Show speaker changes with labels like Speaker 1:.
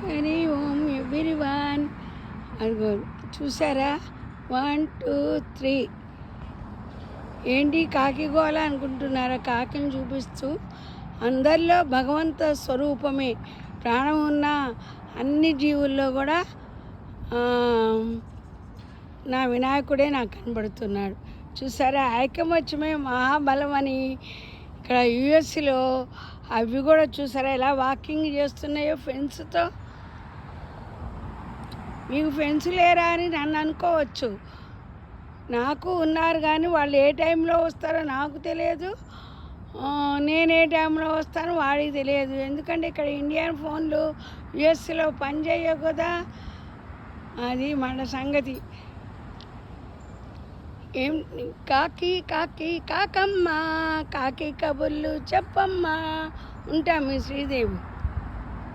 Speaker 1: హరి ఓం everyone. అదిగో చూసారా, 1 2 3. ఏంటి కాకి గోళ అనుకుంటున్నారా? కాకిని చూపిస్తూ అందరిలో భగవంత స్వరూపమే, ప్రాణం ఉన్న అన్ని జీవుల్లో కూడా నా వినాయకుడే నాకు కనబడుతున్నాడు. చూసారా, ఐకమత్యమే మహాబలం అని. ఇక్కడ యుఎస్లో అవి కూడా చూసారా ఎలా వాకింగ్ చేస్తున్నాయో ఫ్రెండ్స్తో. మీకు ఫ్రెండ్స్ లేరా అని నన్ను అనుకోవచ్చు, నాకు ఉన్నారు కానీ వాళ్ళు ఏ టైంలో వస్తారో నాకు తెలియదు, నేను ఏ టైంలో వస్తానో వాడికి తెలియదు. ఎందుకంటే ఇక్కడ ఇండియన్ ఫోన్లు యుఎస్లో పనిచేయవు కదా, అది మన సంగతి. ఏం కాకి కాకి కాకమ్మ, కాకి కబుర్లు చెప్పమ్మా. ఉంటా మీ శ్రీదేవి.